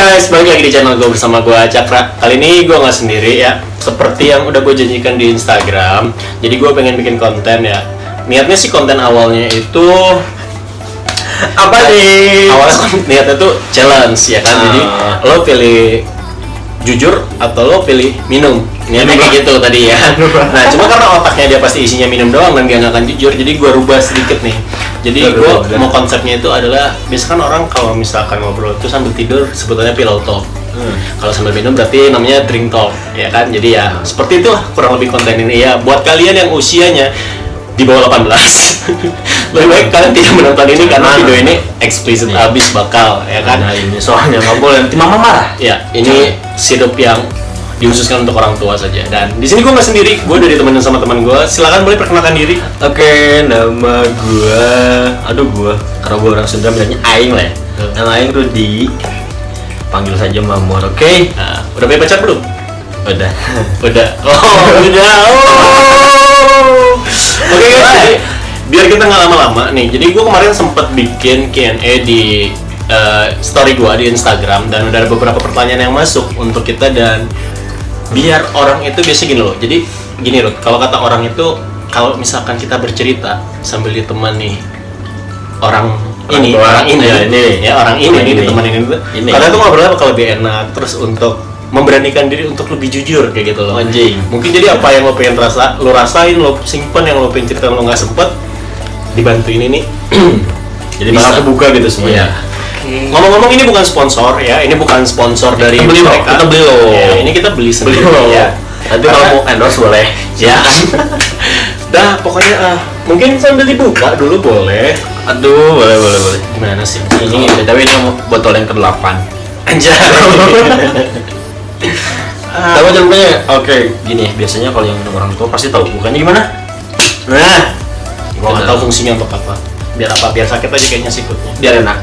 guys, balik lagi di channel gue bersama gue Cakra. Kali ini gue nggak sendiri ya, seperti yang udah gue janjikan di Instagram. Jadi gue pengen bikin konten ya. Niatnya sih konten awalnya itu apa nih? Awalnya niatnya tuh challenge ya kan. Jadi lo pilih jujur atau lo pilih minum. Niatnya kayak gitu tadi ya. Nah cuma karena otaknya dia pasti isinya minum doang dan dia nggak akan jujur, jadi gue rubah sedikit nih. Jadi gue mau konsepnya itu adalah, biasanya kan orang kalau misalkan ngobrol itu sambil tidur sebetulnya pillow talk. Kalau sambil minum berarti namanya drink talk, ya kan? Jadi ya seperti itulah kurang lebih konten ini ya. Buat kalian yang usianya di bawah 18 lebih baik kalian tidak menonton ini karena video ini eksplisit habis bakal, ya kan? Nah ini soalnya nggak boleh nanti mama marah. Ya ini sirup yang dihususkan untuk orang tua saja. Dan di sini gue nggak sendiri, gue udah ditemenin sama teman gue. Silakan boleh perkenalkan diri. Oke, nama gue, karena gue orang Sunda bilangnya Aing lah ya. Nama Aing Rudi, panggil saja Mamor. Oke. Nah, udah punya pacar belum? Udah. Udah. Udah. Oke guys, jadi biar kita nggak lama-lama nih. Jadi gue kemarin sempet bikin Q&A di story gue di Instagram dan udah ada beberapa pertanyaan yang masuk untuk kita. Dan biar orang itu biasa gini loh. Jadi gini Ruth, kalau kata orang itu, kalau misalkan kita bercerita sambil ditemani orang ini ditemanin ini. Karena itu ngobrolnya bakal lebih enak. Terus untuk memberanikan diri untuk lebih jujur kayak gitu loh. Anjing. Mungkin jadi apa yang lo pengen lo rasain, lo simpen, yang lo pengen cerita lo nggak sempet, dibantu ini nih. Jadi bakal kebuka gitu semuanya. Ngomong-ngomong ini bukan sponsor ya, ini bukan sponsor dari beli mereka. Kita beli loh. Ya, ini kita beli sendiri ya. Nanti kalau mau endorse boleh. Ya. Dah pokoknya mungkin sambil dibuka dulu boleh. Aduh, boleh. Gimana sih? Ini tapi ini botol yang ke-8. Anjay. Tahu jawabannya? Oke, gini biasanya kalau yang orang tua pasti tahu bukannya gimana? Nah, gua nggak tahu fungsinya untuk apa. Biar apa? Biar sakit aja kayaknya sikutnya. Biar enak.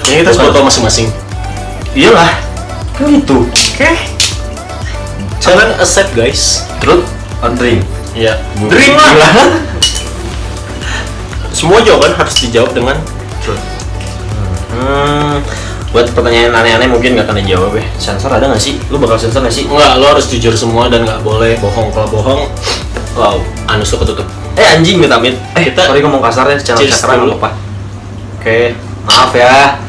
Ini kita sebotol masing-masing. Iyalah, kan gitu. Oke. Jangan accept guys. Truth or drink? Ya. Drink lah. Semua jawaban harus dijawab dengan truth. Buat pertanyaan aneh-aneh mungkin nggak akan dijawab ya. Sensor ada nggak sih? Lu bakal sensor nggak sih? Enggak, lo harus jujur semua dan nggak boleh bohong. Kalau bohong, wow, anus lo ketutup. Anjing amit. Kita sorry ngomong kasar ya, channel cheers Cakra dulu. apa? Oke, maaf ya.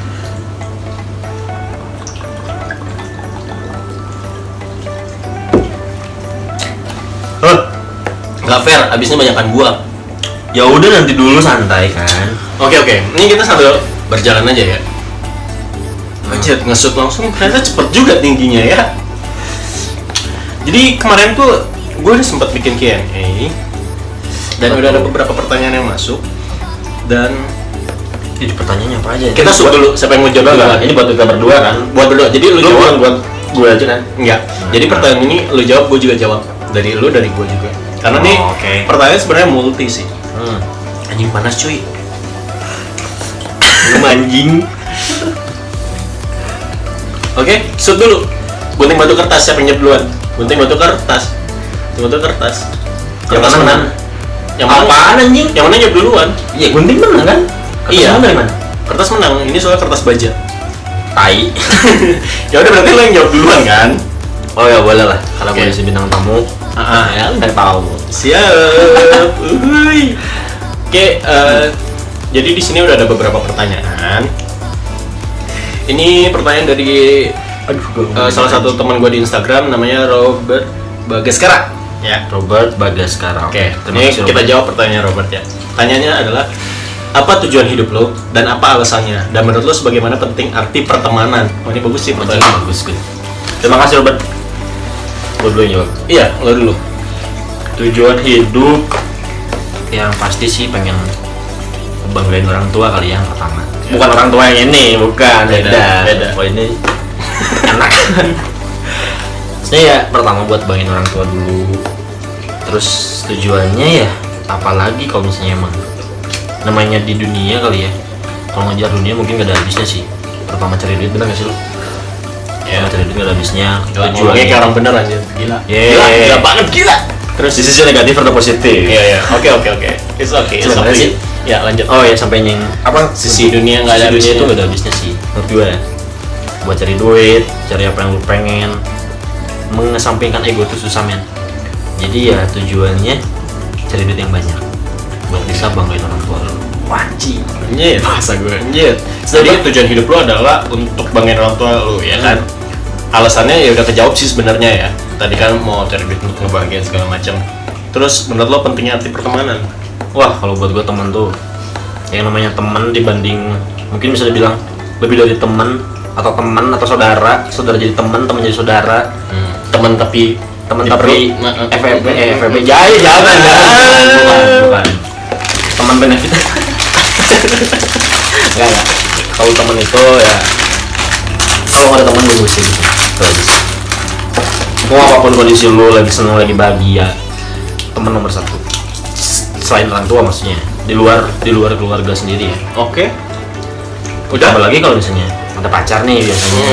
Nggak fair, abisnya banyakan gua. Ya udah nanti dulu santai kan. Oke, ini kita sambil berjalan aja ya. Anjir, nge-shoot langsung ternyata cepet juga tingginya ya. Jadi kemarin tuh gue udah sempat bikin Q&A dan udah ada beberapa pertanyaan yang masuk. Dan Ini pertanyaannya apa aja? kita shoot dulu, siapa yang mau jawab dulu? Ini buat kita berdua kan? Buat berdua, jadi lu jawab. buat gue aja kan? Enggak, jadi pertanyaan ini lu jawab, gue juga jawab. Dari lu, dari gue juga. Karena nih pertanyaan sebenarnya multi sih. Anjing panas cuy. Lu anjing. Oke, shoot dulu. Gunting batu kertas, siapa yang jawab duluan? Gunting batu kertas. Yang mana menang? Yang mana? Apaan anjing? Yang mana jawab duluan? Iya, gunting menang kan? Kertas Iya. menang dari mana? Kertas menang. Ini soalnya kertas baja. Tai. Ya udah berarti lo yang jawab duluan kan? Oh ya boleh lah, karena Oke. gue isi bintang tamu. Ya udah tahu. Siap. Uhuy. Oke, jadi di sini udah ada beberapa pertanyaan. Ini pertanyaan dari salah satu teman gue di Instagram, namanya Robert Bagaskara. Ya. Robert Bagaskara. Oke, terima ini kasih, kita Robert. jawab pertanyaan Robert ya. Pertanyaannya adalah, apa tujuan hidup lo dan apa alasannya? Dan menurut lo sebagaimana penting arti pertemanan? Oh, ini bagus sih pertanyaan. Bagus, good. Terima kasih Robert. Gue dulu yang jawab. Iya, lo dulu. Tujuan hidup yang pasti sih pengen ngebanggain orang tua kali yang pertama. Bukan orang tua yang ini, bukan. Beda. Oh ini enak. Sebenarnya ya pertama buat banggain orang tua dulu. Terus tujuannya ya apalagi kalau misalnya emang namanya di dunia kali ya. Kalau ngejar dunia mungkin gak ada habisnya sih. Pertama cari duit, bener gak sih lu? Ya, cari duit gak ada habisnya. Tujuannya kayak orang bener aja. Gila. Gila banget, gila. Terus Di sisi negatif ada positif. Iya. Oke. It's okay. It's Sebenarnya okay. sih. Ya, lanjut. Oh ya sampai yang apa Sisi dunia nggak ada dunia habisnya. itu nggak ada habisnya sih menurut gue ya. buat cari duit, cari apa yang lu pengen. Mengesampingkan ego itu susah men. Jadi ya tujuannya cari duit yang banyak buat bisa banggain orang tua lu. Wajib, anjir, bahasa gue anjir. Jadi tujuan hidup lo adalah untuk banggain orang tua lo, ya kan? Alasannya ya udah kejawab sih sebenarnya ya. Tadi kan mau cari duit untuk ngebahagiain segala macam. Terus menurut lo pentingnya arti pertemanan? Wah, kalau buat gua teman tuh yang namanya teman dibanding mungkin bisa dibilang lebih dari teman atau saudara jadi teman jadi saudara. Teman tapi FVP jangan bukan teman benefit. enggak kalau teman itu ya kalau nggak ada teman bagus sih terus mau apapun kondisi lu lagi senang lagi bahagia, teman nomor satu selain orang tua maksudnya di luar keluarga sendiri ya. Oke. Udah. Apalagi kalau misalnya ada pacar nih biasanya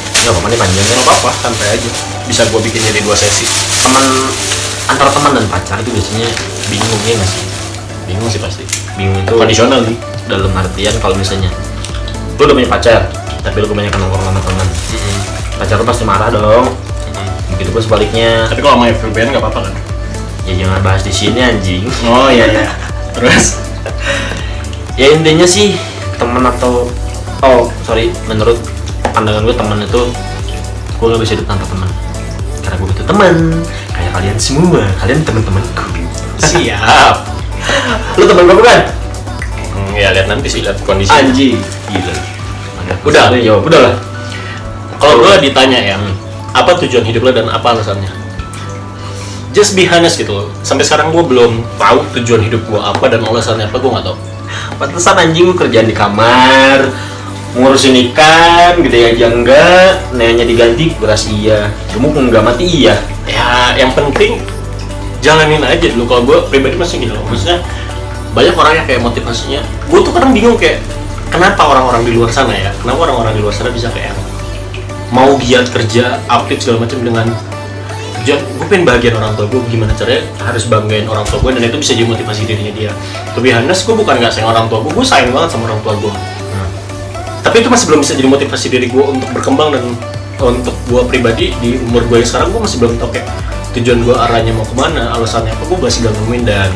nggak apa-apa nih panjangnya. Nggak apa-apa, santai aja. Bisa gue bikin jadi 2 sesi. Antara teman dan pacar itu biasanya bingung ya nggak sih? Bingung sih pasti. Bingung itu kondisional nih. Dalam artian kalau misalnya lu udah punya pacar tapi lu kebanyakan nongkrong sama teman, pacar lu pasti marah dong. Begitu pun sebaliknya. Tapi kalau sama FVPN nggak apa-apa kan? Ya jangan bahas di sini anjing. Oh iya. Terus ya intinya sih teman atau menurut pandangan gue teman itu gue nggak bisa hidup tanpa teman karena gue butuh teman kayak kalian semua, kalian teman-temanku. Siap. Lu teman gue bukan? Ya lihat nanti sih, lihat kondisi. Anjing gila. Udah jawab udah lah. Kalau gue ditanya ya, apa tujuan hidup lo dan apa alasannya? Just be honest gitu loh. Sampai sekarang gue belum tahu tujuan hidup gue apa dan alasannya apa, gue nggak tahu. Pantesan anjing kerjaan di kamar, ngurusin ikan, gede aja enggak, nanya diganti beras iya, gemuk enggak mati iya. Ya yang penting jalanin aja dulu. Kalau gue pribadi masih gitu loh. Maksudnya banyak orang yang kayak motivasinya, gue tuh kadang bingung kayak kenapa orang-orang di luar sana ya, kenapa orang-orang di luar sana bisa kayak mau giat kerja, update segala macam dengan tujuan gue pengen bahagian orang tua gue, gimana caranya harus banggain orang tua gue, dan itu bisa jadi motivasi dirinya dia. To be honest, gue bukan nggak sayang orang tua gue sayang banget sama orang tua gue. Tapi itu masih belum bisa jadi motivasi diri gue untuk berkembang, dan untuk gue pribadi di umur gue yang sekarang gue masih belum tahu kayak tujuan gue arahnya mau kemana, alasannya apa, gue masih gak nemuin. Dan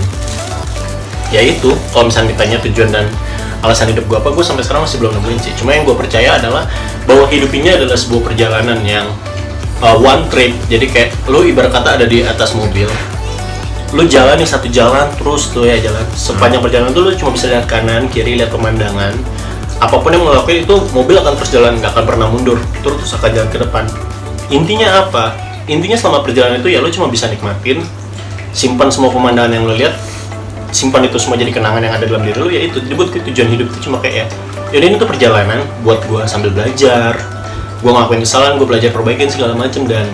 ya itu, kalau misalnya ditanya tujuan dan alasan hidup gue apa, gue sampai sekarang masih belum nemuin sih. Cuma yang gue percaya adalah bahwa hidup ini adalah sebuah perjalanan yang one trip. Jadi kayak lu ibarat kata ada di atas mobil, lu jalan nih satu jalan terus tuh ya, jalan sepanjang perjalanan tuh lu cuma bisa lihat kanan kiri, lihat pemandangan. Apapun yang lo lakuin itu mobil akan terus jalan, nggak akan pernah mundur, terus akan jalan ke depan. Intinya apa? Intinya selama perjalanan itu ya lo cuma bisa nikmatin, simpan semua pemandangan yang lo lihat, simpan itu semua jadi kenangan yang ada dalam diri lo. Ya itu, jadi buat tujuan hidup itu cuma kayak ya ini tuh perjalanan buat gue sambil belajar, gue ngelakuin kesalahan, gue belajar perbaikin segala macem, dan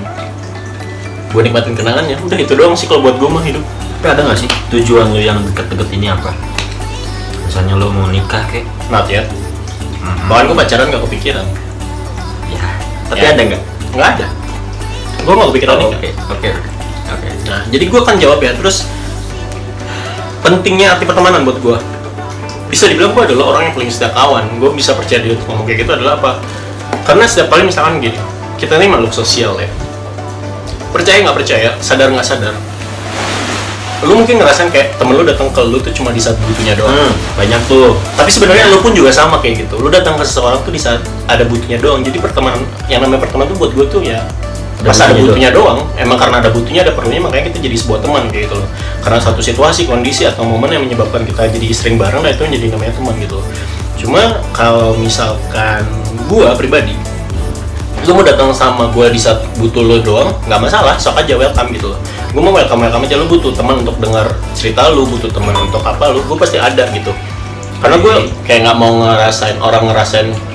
gue nikmatin kenangannya. Udah itu doang sih kalau buat gue mah hidup. Tapi ada nggak sih tujuan lo yang deket-deket ini apa? Misalnya lo mau nikah kayak? Not yet. Bahkan gue pacaran gak kepikiran. Ya. Tapi Ya. ada nggak? Nggak ada. Gue gak kepikiran nikah. Oke. Nah, jadi gue akan jawab ya. Terus pentingnya arti pertemanan buat gue, bisa dibilang gue adalah orang yang paling setia kawan. Gue bisa percaya diri untuk ngomong kayak gitu adalah apa? Karena setiap kali misalkan gini, kita ini makhluk sosial ya. Percaya nggak percaya, sadar nggak sadar, lu mungkin ngerasain kayak temen lu datang ke lu tuh cuma di saat butuhnya doang. Banyak tuh. Tapi sebenarnya lu pun juga sama kayak gitu. Lu datang ke seseorang tuh di saat ada butuhnya doang. Jadi pertemanan, yang namanya pertemanan tuh buat gue tuh ya pas ada butuhnya doang. Emang karena ada butuhnya, ada perlunya, makanya kita jadi sebuah teman kayak gitu loh. Karena satu situasi, kondisi atau momen yang menyebabkan kita jadi sering bareng, nah itu yang jadi namanya teman gitu loh. Cuma kalau misalkan gua pribadi, lu mau datang sama gua di saat butuh lu doang, nggak masalah, sok aja, welcome gitu loh. Gua mau welcome aja. Lu butuh teman untuk dengar cerita lu, butuh teman untuk apa lu, gua pasti ada gitu. Karena gue kayak nggak mau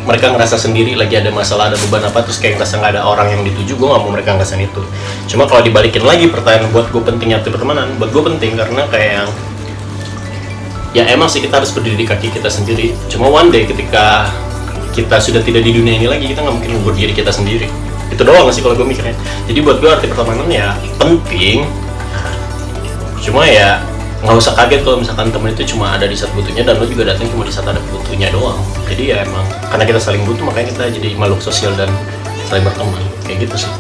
mereka ngerasa sendiri lagi ada masalah, ada beban apa, terus kayak ngerasa nggak ada orang yang dituju. Gue nggak mau mereka ngerasain itu. Cuma kalau dibalikin lagi pertanyaan, buat gue pentingnya arti pertemanan, buat gue penting karena kayak yang ya emang sih kita harus berdiri di kaki kita sendiri. Cuma one day ketika kita sudah tidak di dunia ini lagi, kita nggak mungkin berdiri kita sendiri. Itu doang sih kalau gue mikirnya. Jadi buat gue arti pertemanan ya penting. Cuma ya nggak usah kaget kalau misalkan temen itu cuma ada di saat butuhnya dan lo juga datang cuma di saat ada butuhnya doang. Jadi ya emang karena kita saling butuh makanya kita jadi makhluk sosial dan saling berteman kayak gitu sih.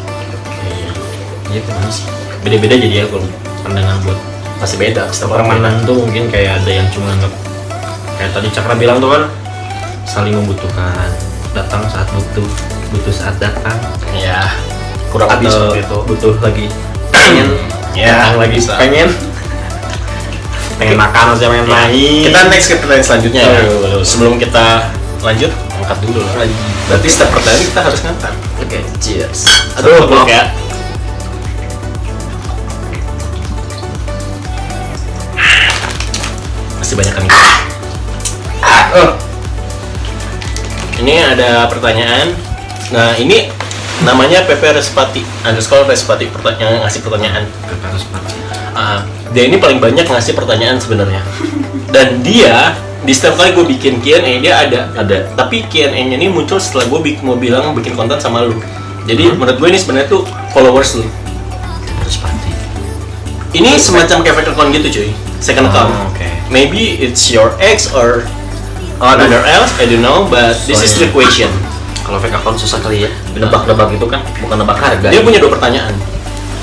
Iya benar sih. Beda-beda jadi ya kalau pandangan buat Masih beda setiap orang pertemanan tuh mungkin kayak ada yang cuma anggap kayak tadi Cakra bilang tuh kan saling membutuhkan, datang saat butuh saat datang. Ya kurang lebih Atau seperti itu. butuh lagi pengen Ya lagi bisa. pengen makan atau pengen main. Kita next ke pertanyaan selanjutnya ya. Boleh. Sebelum kita lanjut, angkat dulu lah. Berarti setiap pertanyaan kita harus ngangkat. Oke, cheers. Aduh, maaf. ya. Masih banyak kan. Ini ada pertanyaan. Nah, ini namanya PP Respati _Respati ngasih pertanyaan. Harus mati. Dia ini paling banyak ngasih pertanyaan sebenarnya. Dan dia di setiap kali gue bikin Q&A dia ada. Tapi Q&A-nya ini muncul setelah gue mau bilang bikin konten sama lu. Jadi menurut gue ini sebenarnya tuh followers lu. Harus mati. Ini semacam kayak fake account gitu cuy. Second account. Oke. Maybe it's your ex or another else, I don't know, but this is the question. Kalau fake account susah kali ya. Nebak-nebak itu kan bukan nebak harga. Dia punya 2 pertanyaan.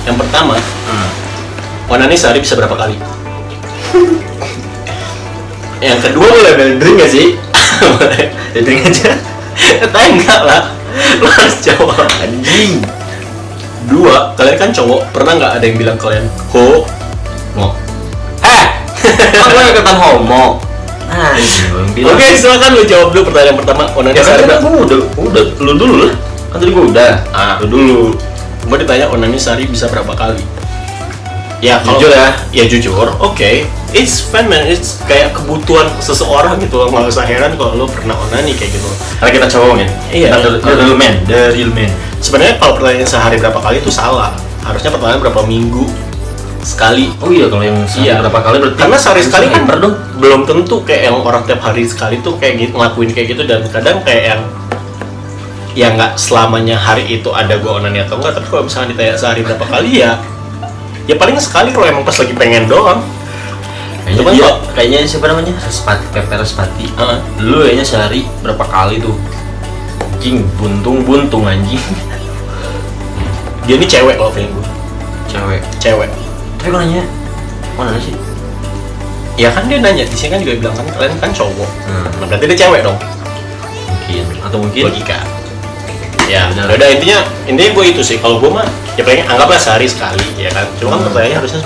Yang pertama, onani sehari bisa berapa kali? Yang kedua boleh beli drink nggak sih? ya drink aja. Tapi enggak lah. Lo harus jawab. Anjing. 2, kalian kan cowok, pernah nggak ada yang bilang kalian Mau. Kan gue ikutan homo. Anjing, gue yang bilang. Oke, silakan lu jawab dulu pertanyaan pertama. Onani Ya sehari kan berapa? gue udah lu dulu lah. Kan tadi gue udah. Lu dulu. Gue ditanya onani sehari bisa berapa kali? Ya Jujur ya? Ya jujur, oke. It's fun man, it's kayak kebutuhan seseorang gitu loh. Nggak usah heran kalau lo pernah onani kayak gitu. Karena kita cowok kan. Iya. The real man. Sebenarnya kalau pertanyaan sehari berapa kali itu salah. Harusnya pertanyaan berapa minggu sekali. Oh iya, kalau yang berapa kali berarti? Karena sehari sekali kan dong. belum tentu kayak yang orang tiap hari sekali tuh kayak gitu ngelakuin kayak gitu, dan kadang kayak yang ya nggak selamanya hari itu ada gue onani atau enggak, tapi kalau misalnya ditanya sehari berapa kali ya paling sekali kalau emang pas lagi pengen doang. Kayaknya Cuman dia, kok- kayaknya siapa namanya? Pepe Respati. Lu kayaknya sehari berapa kali tuh? Anjing, buntung anjing. Dia ini cewek loh feeling gue. Cewek. Tapi kok nanya, mana sih? Ya kan dia nanya, di sini kan juga bilang kan kalian kan cowok. Hmm. Nah, berarti dia cewek dong. Mungkin. Logika. Ya, Benar. udah intinya gue itu sih. Kalau gue mah ya paling anggaplah sehari sekali ya kan. Cuma kan pertanyaannya harusnya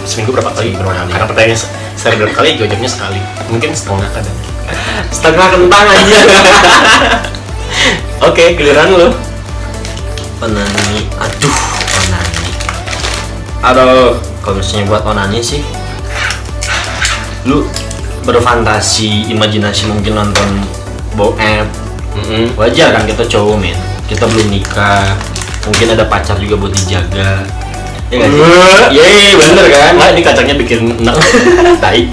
seminggu berapa kali? Karena pertanyaannya sehari berapa kali, jawabnya sekali. Mungkin setengah kadang. Setengah kentang aja. Oke, giliran lu. Onani. Kalau misalnya buat onani sih, lu berfantasi, imajinasi mungkin nonton bokep. Wajar kan, kita cowok men, kita belum nikah, mungkin ada pacar juga buat dijaga. Ya nggak sih? Yeay, bener kan? Nah, ini kacangnya bikin enak. Tai.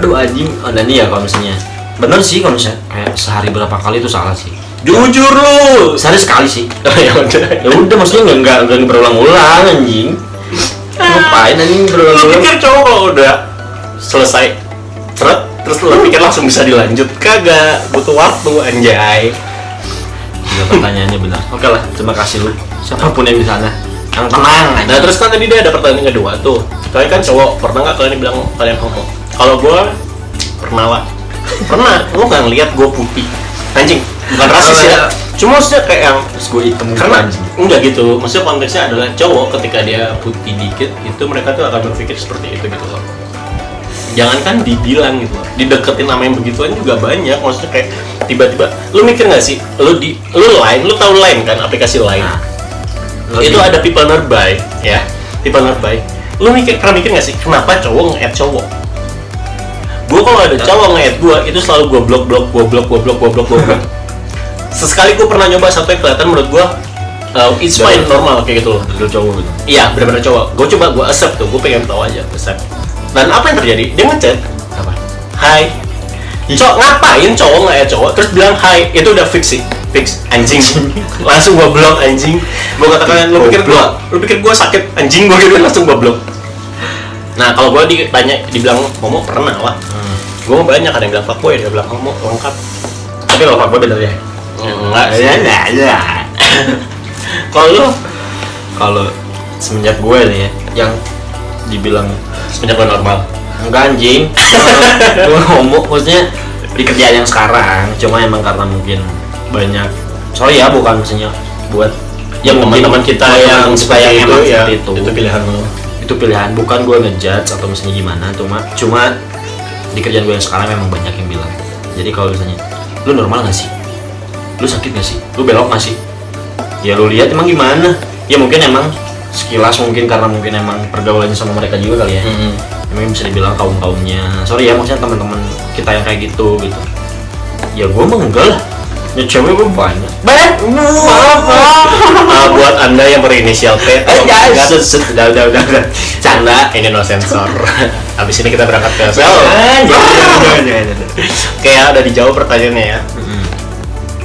Aduh anjing, onani ya kalau misalnya. Bener sih kalau misalnya kayak sehari berapa kali itu salah sih. Jujur lu. Sehari sekali sih. Ya udah. Ya udah, maksudnya nggak berulang-ulang anjing. Ngapain anjing Lu berulang-ulang? pikir cowok kalau udah selesai terus lu pikir langsung bisa dilanjut? Kagak, butuh waktu anjay. Juga pertanyaannya benar. Oke lah, terima kasih lu. Siapapun yang di sana, yang tenang. Nah terus kan tadi dia ada pertanyaan kedua tuh. Kalian kan cowok, pernah nggak kalian bilang kalian homo? Kalau gua pernah lah. Pernah, lu nggak ngeliat gua putih? Anjing, bukan rasis ya. Cuma maksudnya kayak yang Terus gue hitam karena anjing. enggak gitu. Maksudnya konteksnya adalah cowok ketika dia putih dikit itu mereka tuh akan berpikir seperti itu gitu loh. Jangankan dibilang gitu loh, dideketin sama yang begituan juga banyak. Maksudnya kayak tiba-tiba lu mikir nggak sih, lu Line, lu tahu Line kan, aplikasi Line. Itu ada people nearby ya, people nearby. Lu pernah mikir nggak sih kenapa cowok nge-add cowok? Gue kalau ada cowok nge-add gue itu selalu gue blok. Sesekali gue pernah nyoba sampai kelihatan menurut gue it's fine, normal kayak gitu loh. Lu cowok gitu. Iya, benar-benar cowok. Gue coba gue accept tuh, gue pengen tahu aja accept. Dan apa yang terjadi? Dia ngechat, Apa? hai. Ngapain cowok nge-add cowok terus bilang hai? Itu udah fix sih, fix anjing. Langsung gue blok anjing. Gue katakan lu pikir gue sakit anjing, gue gitu langsung gue blok. Nah kalau gue dibilang homo pernah lah. Gue banyak ada yang bilang fuckboy, ada yang bilang homo, lengkap. Tapi kalau fuckboy bener ya? Enggak sih. Ya. Kalau semenjak gue nih ya, yang dibilang Semenjak gue normal. enggak anjing, gue homo maksudnya di kerjaan yang sekarang, cuma emang karena mungkin banyak, sorry ya bukan maksudnya buat ya mungkin teman-teman kita yang suka yang emang ya, seperti itu pilihan lo. Itu pilihan, bukan gue ngejudge atau misalnya gimana, cuma di kerjaan gue yang sekarang memang banyak yang bilang. Jadi kalau misalnya lu normal nggak sih, lu sakit nggak sih, lu belok nggak sih, ya lu lihat emang gimana. Ya mungkin emang sekilas mungkin karena mungkin emang pergaulannya sama mereka juga kali ya. Emang bisa dibilang kaumnya, sorry ya maksudnya teman-teman kita yang kayak gitu. Ya gue mah enggak lah, ya cewek gue banyak. Maaf. Buat anda yang berinisial P, udah Canda. ini no sensor. Abis ini kita berangkat ke Jangan. kayak udah dijawab pertanyaannya ya.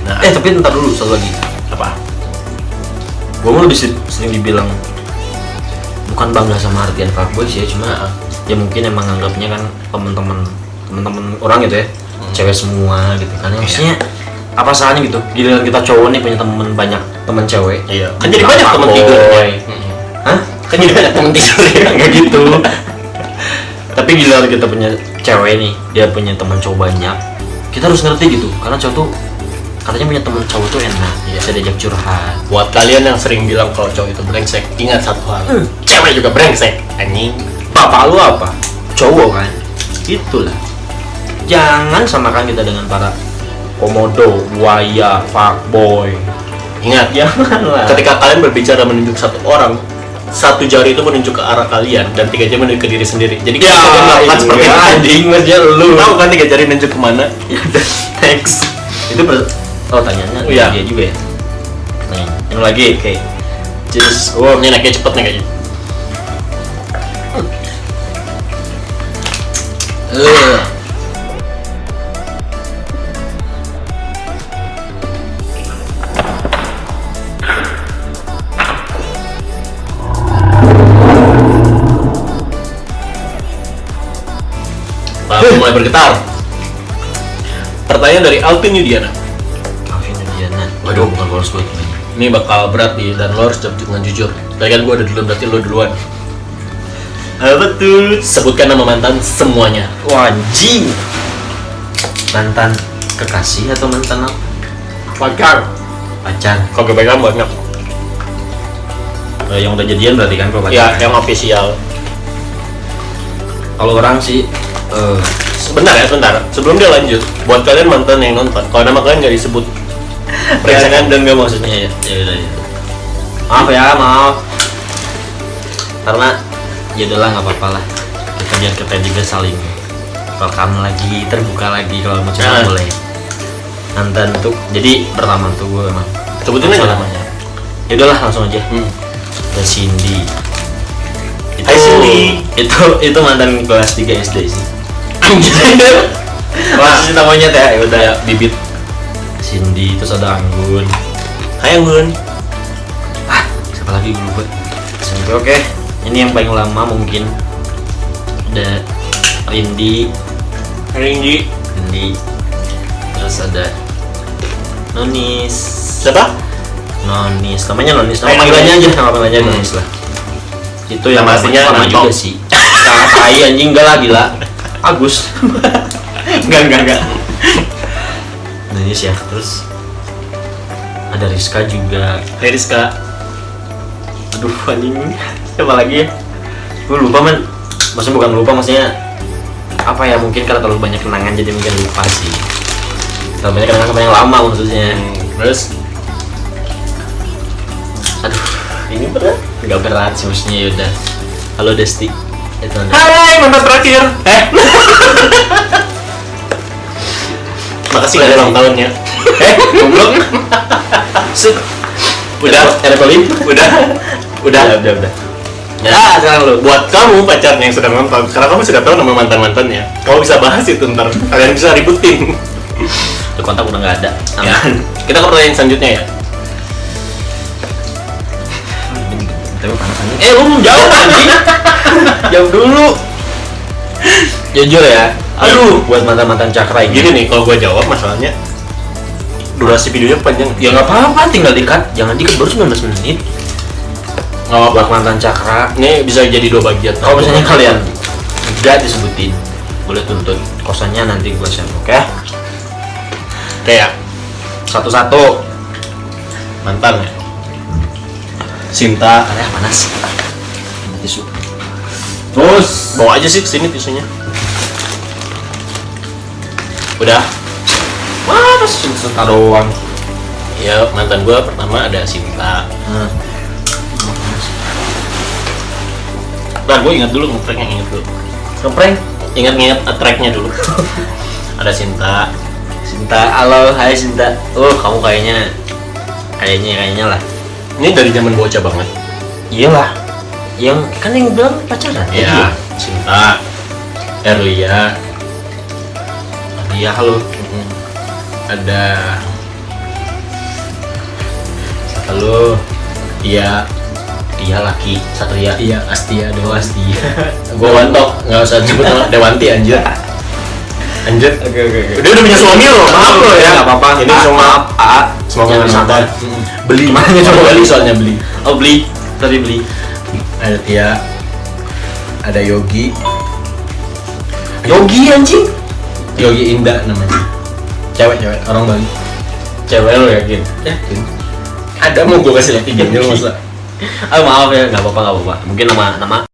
Nah, Tapi ntar dulu satu lagi. apa? Gue mau lebih sering dibilang bukan bangga sama artian fuckboy sih ya, cuma ya mungkin emang anggapnya kan temen-temen orang gitu ya, cewek semua gitu kan. Maksudnya apa salahnya gitu, giliran kita cowok nih punya banyak temen cewek. Iya. Kan jadi banyak temen tidur. Hah? Kan jadi banyak temen tidur ya. Nggak gitu. Tapi giliran kita punya cewek nih, dia punya teman cowok banyak, kita harus ngerti gitu, karena cowok tuh katanya punya teman cowok tuh enak, bisa diajak curhat. Buat kalian yang sering bilang kalau cowok itu brengsek, ingat satu hal, cewek juga brengsek, anjing. Bapak lu apa? Cowok kan? Itulah. Jangan samakan kita dengan para komodo, buaya, fuckboy. Ingat ya, Janganlah. ketika kalian berbicara menunjuk satu orang, satu jari itu menunjuk ke arah kalian dan 3 jari menunjuk ke diri sendiri. Jadi Ya, kalian melakukan seperti itu. anjing maksudnya lu. Tahu kan 3 jari menunjuk kemana? Ya udah, thanks. Itu tanyanya Iya. dia juga ya. Nih, yang lagi kayak Just, ini naiknya cepet nih kayaknya. Mulai bergetar. Pertanyaan dari Alvin Yudiana. Alvin Yudiana. Waduh, bukan bolos gue gimana. Ini bakal berat nih dan lo harus jawab dengan jujur. Tadi kan gue udah duluan, berarti lo duluan. Apa tuh? Sebutkan nama mantan semuanya. Wajing. Mantan kekasih atau mantan apa? Pacar. Pacar. Kalau gue pegang banyak. Yang udah jadian berarti kan kalau pacar. Ya, yang official. Kalau orang sih Sebentar. Sebelum dia lanjut, buat kalian mantan yang nonton, kalau nama kalian nggak disebut periksakan dan nggak maksudnya ya. ya. Maaf. Karena ya udahlah nggak apa-apa lah. Kita juga saling welcome lagi, terbuka lagi kalau mau coba boleh. Mantan tuh, jadi pertama tuh gue emang Sebutin aja namanya. Ya udahlah langsung aja. Ada Cindy. Hai Cindy. Itu mantan kelas 3 SD sih. Wah, Masih namanya teh ya udah ya, bibit. Cindy, terus ada Anggun. Hai Anggun. Siapa lagi gue lupa. Sampai oke. Ini yang paling lama mungkin. Ada Rindy. Rindy. Terus ada Nonis. Siapa? Nonis. Namanya Nonis. Nama Nonis. panggilannya aja Nonis lah. Itu yang Nama aslinya lama Nanto. juga sih. Sangat tai anjing enggak lah gila. Agus. Enggak. Nonis ya. Terus ada Rizka juga. Hai Rizka. Aduh anjing. Siapa lagi ya? Gue lupa man. Maksudnya bukan lupa, maksudnya apa ya, mungkin karena terlalu banyak kenangan jadi mungkin lupa sih. Terlalu banyak kenangan sama yang lama maksudnya. Terus Aduh, ini berat? Nggak berat sih maksudnya, yaudah. Halo Desti. Itu anda. hai mantan terakhir. Makasih gak ada ulang tahunnya. Goblok. Udah. Udah. Ya, sekarang lu. Buat kamu pacarnya yang sudah nonton, karena kamu sudah tahu nama mantan-mantannya. Kamu bisa bahas itu ntar. Kalian bisa ributin. Itu kontak udah nggak ada. Ya. Aman. Kita ke pertanyaan selanjutnya ya. Bentar Tapi panas anjing. Lu belum jawab anjing. Jawab dulu. Jujur ya. Aduh, buat mantan-mantan cakra ini. Gini nih, kalau gue jawab masalahnya durasi videonya panjang. Ya nggak apa-apa, tinggal di-cut. Jangan di-cut, baru 19 menit. Nggak apa-apa. Buat mantan cakra. Ini bisa jadi 2 bagian. Kalau misalnya kalian nggak disebutin, boleh tuntut kosannya nanti gue share, oke? Kayak Satu-satu. mantan ya. Sinta. Panas. Tisu. Terus bawa aja sih kesini tisunya. Udah. Mana sih Sinta doang? Ya mantan gue pertama ada Sinta. Bentar, gue ingat dulu nge-tracknya, Ngeprank? Ingat tracknya dulu. Ada Sinta. Halo, hai Sinta. Kamu kayaknya lah. Ini dari zaman bocah banget. Iyalah. Yang bilang pacaran. Ya, Sinta, Erlia, Iya, halo. ada halo, Iya, Dia laki, Satria. Iya, Astia, Astia. Gue wantok, nggak usah sebut nama Dewanti anjir. Oke. Udah punya suami loh, maaf lo ya. Nggak apa-apa. Ini semua Semoga jangan nonton. beli, Makanya coba coba beli soalnya beli. beli. Tapi beli. Ada Tia, ada Yogi, Yogi anjing. Yogi Indah namanya. Cewek orang Bali. Cewek lo yakin? Ada mau gue kasih lihat IG-nya masa? Maaf ya, nggak apa-apa. Mungkin nama